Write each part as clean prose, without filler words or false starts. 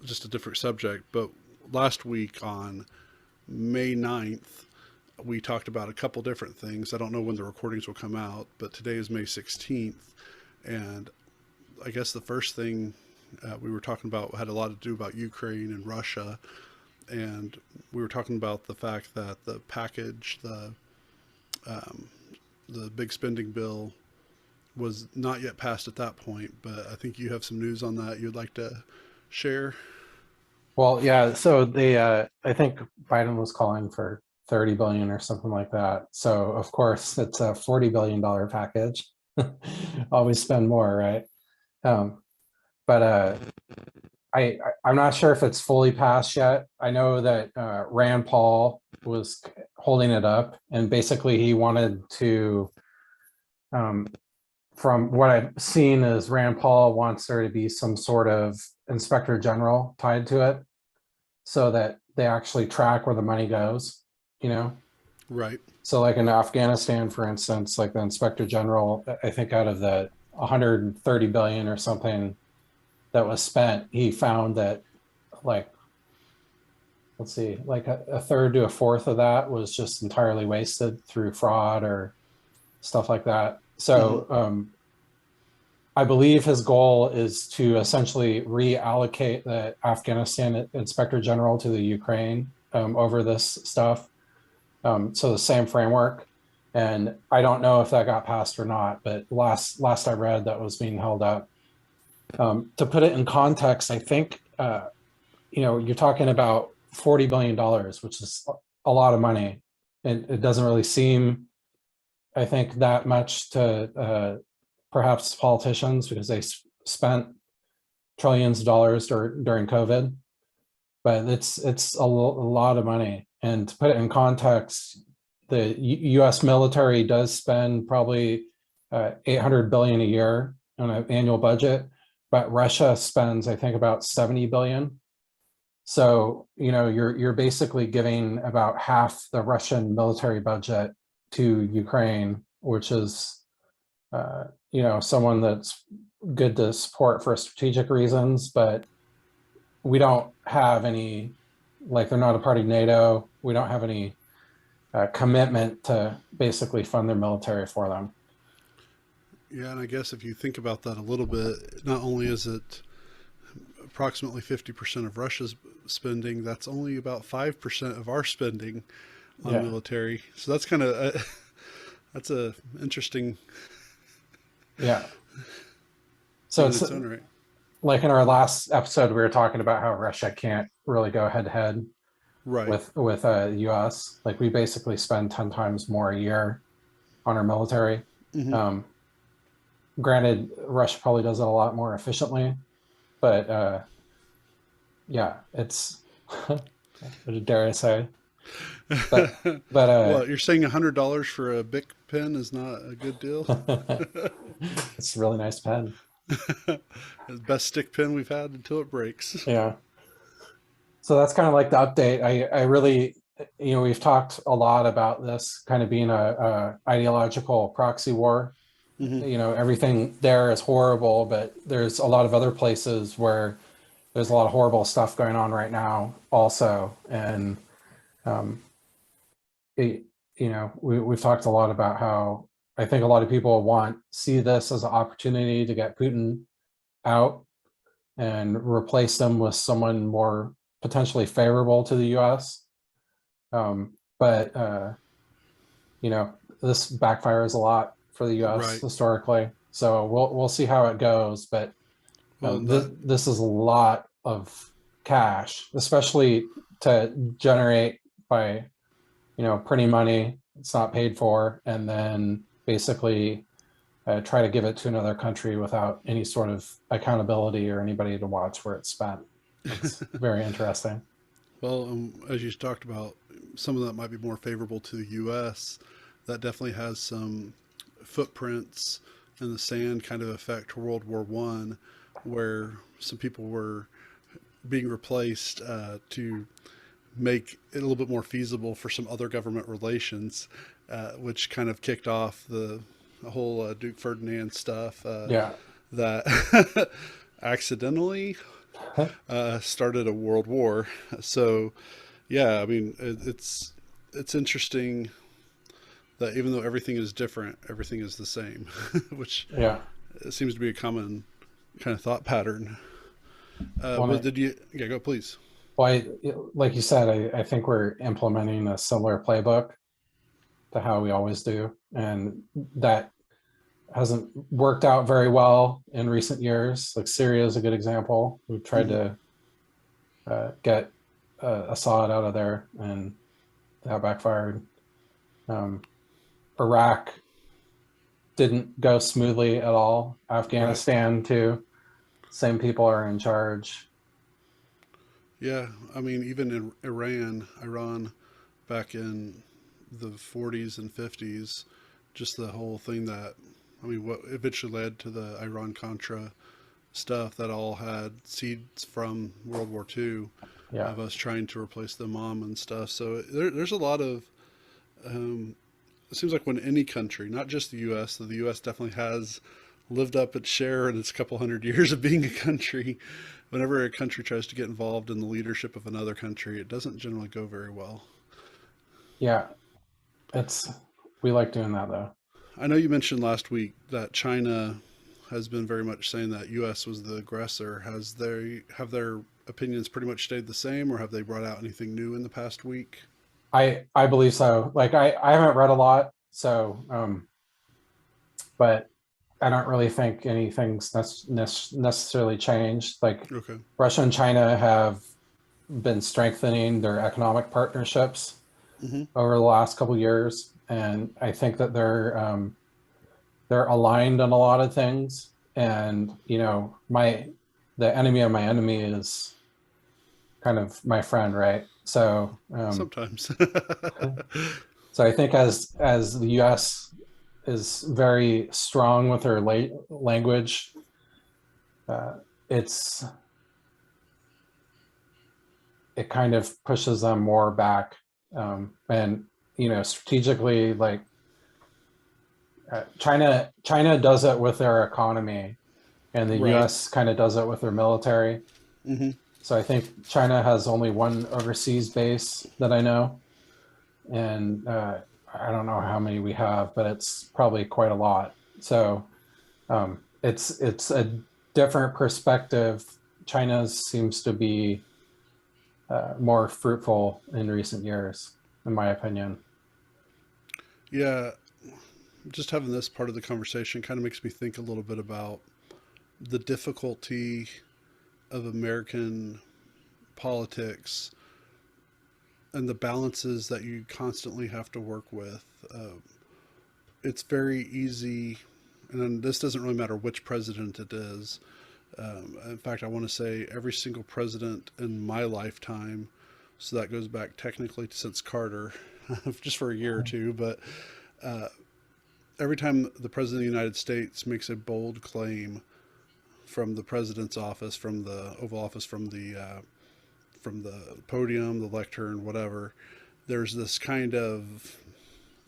just a different subject, but last week on May 9th, we talked about a couple different things. I don't know when the recordings will come out, but today is May 16th. And I guess the first thing we were talking about had a lot to do about Ukraine and Russia. And we were talking about the fact that the package, um, the big spending bill, was not yet passed at that point. But I think you have some news on that you'd like to share. Well, yeah, so I think Biden was calling for 30 billion or something like that. So of course it's a $40 billion package. Always spend more, right? Um, but I'm not sure if it's fully passed yet. I know that Rand Paul was holding it up, and basically he wanted to, um, from what I've seen, is Rand Paul wants there to be some sort of inspector general tied to it, so that they actually track where the money goes, you know? Right. So like in Afghanistan, for instance, like the inspector general, I think out of the 130 billion or something that was spent, he found that, like, let's see, like a third to a fourth of that was just entirely wasted through fraud or stuff like that. Mm-hmm. So I believe his goal is to essentially reallocate the Afghanistan inspector general to the Ukraine over this stuff. So the same framework. And I don't know if that got passed or not, but last I read, that was being held up. To put it in context, I think you're talking about $40 billion, which is a lot of money, and it doesn't really seem, I think, that much to perhaps politicians, because they spent trillions of dollars during COVID, but it's a lot of money. And to put it in context, the U.S. military does spend probably 800 billion a year on an annual budget, but Russia spends, I think, about 70 billion. So you're basically giving about half the Russian military budget to Ukraine, which is someone that's good to support for strategic reasons, but we don't have any, like, they're not a part of NATO. We don't have any commitment to basically fund their military for them. Yeah, and I guess if you think about that a little bit, not only is it approximately 50% of Russia's spending, that's only about 5% of our spending on Yeah, military. So that's kind of that's a interesting yeah. So in it's its own right. like in our last episode, we were talking about how Russia can't really go head to head Right. with US. Like, we basically spend 10 times more a year on our military. Mm-hmm. Um, Granted, Russia probably does it a lot more efficiently, but yeah, it's what dare I say? But but Well, you're saying $100 for a Bic pen is not a good deal? it's a really nice pen. The best stick pen we've had until it breaks. Yeah. So that's kind of like the update. I really, we've talked a lot about this kind of being a ideological proxy war. Mm-hmm. Everything there is horrible, but there's a lot of other places where there's a lot of horrible stuff going on right now also. And um, it, we've talked a lot about how I think a lot of people see this as an opportunity to get Putin out and replace them with someone more potentially favorable to the US. But this backfires a lot for the US Right. historically. So we'll see how it goes. But Well, this is a lot of cash, especially to generate by printing money. It's not paid for, and then basically try to give it to another country without any sort of accountability or anybody to watch where it's spent. It's very interesting. well, as you talked about, some of that might be more favorable to the U.S. That definitely has some footprints in the sand kind of effect to World War One, where some people were being replaced to make it a little bit more feasible for some other government relations, which kind of kicked off the whole Duke Ferdinand stuff Yeah. that accidentally started a world war. So yeah, I mean it's interesting that even though everything is different, everything is the same, which Yeah. seems to be a common kind of thought pattern. Well, What did you? Yeah, go please. well, like you said, I think we're implementing a similar playbook to how we always do, and that hasn't worked out very well in recent years. Like Syria is a good example. We've tried Hmm. to get Assad out of there, and that backfired. Um, Iraq didn't go smoothly at all. Right. Afghanistan too. Same people are in charge. Yeah, I mean even in Iran, back in the 40s and 50s, just the whole thing that, I mean, what eventually led to the Iran Contra stuff that all had seeds from World War II Yeah, of us trying to replace the mom and stuff. So there's a lot of, um, it seems like when any country, not just the U.S., the U.S. definitely has lived up its share in its couple hundred years of being a country. Whenever a country tries to get involved in the leadership of another country, it doesn't generally go very well. yeah. It's we like doing that though. I know you mentioned last week that China has been very much saying that U.S. was the aggressor. Has they have their opinions pretty much stayed the same, or have they brought out anything new in the past week? I believe so. Like I haven't read a lot, so but I don't really think anything's necessarily changed. Like Okay. Russia and China have been strengthening their economic partnerships Hmm. over the last couple of years, and I think that they're aligned on a lot of things. And my the enemy of my enemy is kind of my friend, right? Sometimes. So I think as the U.S. is very strong with their language, uh, it's it kind of pushes them more back, and strategically, like China does it with their economy, and the Right. U.S. kind of does it with their military. Hmm. So I think China has only one overseas base that I know, and I don't know how many we have, but it's probably quite a lot. So it's a different perspective. China seems to be more fruitful in recent years, in my opinion. Yeah, just having this part of the conversation kind of makes me think a little bit about the difficulty of American politics and the balances that you constantly have to work with. It's very easy, and this doesn't really matter which president it is. In fact, I want to say every single president in my lifetime, so that goes back technically since Carter, just for a year or two, but uh, every time the president of the United States makes a bold claim from the president's office, from the Oval Office, from the podium, the lectern, whatever, there's this kind of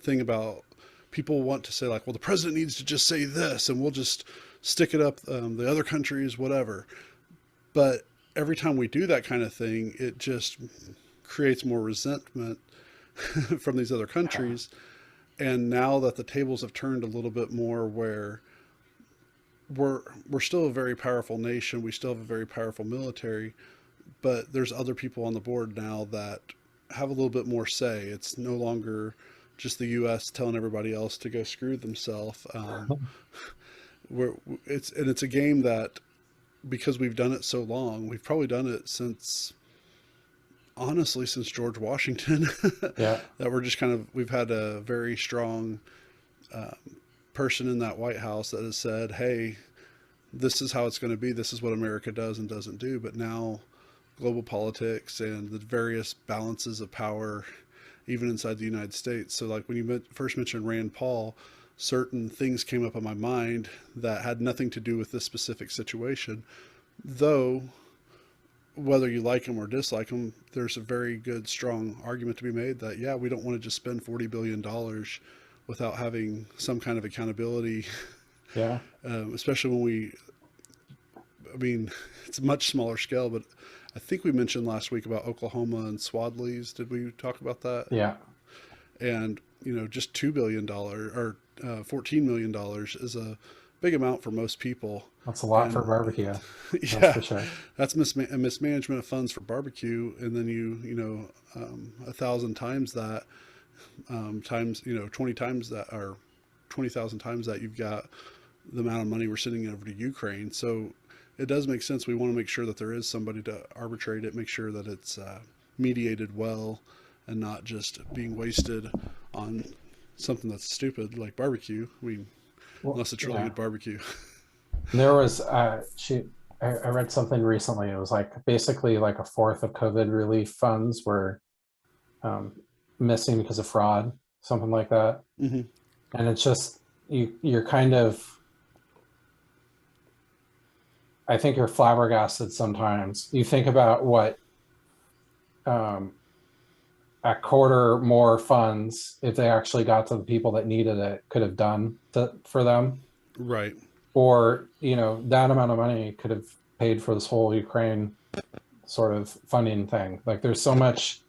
thing about people want to say like, well, the president needs to just say this, and we'll just stick it up the other countries, whatever. But every time we do that kind of thing, it just creates more resentment from these other countries. And now that the tables have turned a little bit more, where we're still a very powerful nation, we still have a very powerful military, but there's other people on the board now that have a little bit more say. It's no longer just the U.S. telling everybody else to go screw themselves. We're, it's a game that, because we've done it so long, we've probably done it since, honestly, since George Washington, Yeah, that we're just kind of, we've had a very strong uh, person in that White House that has said, hey, this is how it's going to be. This is what America does and doesn't do. But now global politics and the various balances of power, even inside the United States. So, like when you first mentioned Rand Paul, certain things came up in my mind that had nothing to do with this specific situation. Though, whether you like them or dislike them, there's a very good, strong argument to be made that, yeah, we don't want to just spend $40 billion without having some kind of accountability, yeah, especially when we I mean, it's a much smaller scale, but I think we mentioned last week about Oklahoma and Swadley's. Did we talk about that? Yeah, And just $2 billion or $14 million is a big amount for most people. that's a lot for And barbecue. That's yeah, for sure. that's a mismanagement of funds for barbecue. And then 1,000 times that, times 20 times that, or 20,000 times that, you've got the amount of money we're sending over to Ukraine. So it does make sense. We want to make sure that there is somebody to arbitrate it, make sure that it's mediated well, and not just being wasted on something that's stupid like barbecue. I mean, Well, unless it's really yeah. good barbecue. There was I read something recently. It was like basically like a fourth of COVID relief funds were um, missing because of fraud, something like that. Hmm. And it's just you're kind of, I think you're flabbergasted sometimes. You think about what um, a quarter more funds, if they actually got to the people that needed it, could have done for them. Right. Or, that amount of money could have paid for this whole Ukraine sort of funding thing. Like there's so much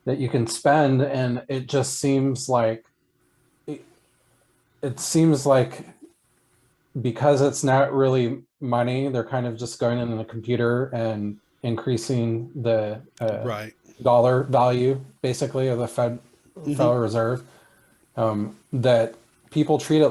that you can spend, and it just seems like it seems like because it's not really money, they're kind of just going in the computer and increasing the Right. dollar value, basically, of the Hmm. Federal Reserve. That people treat it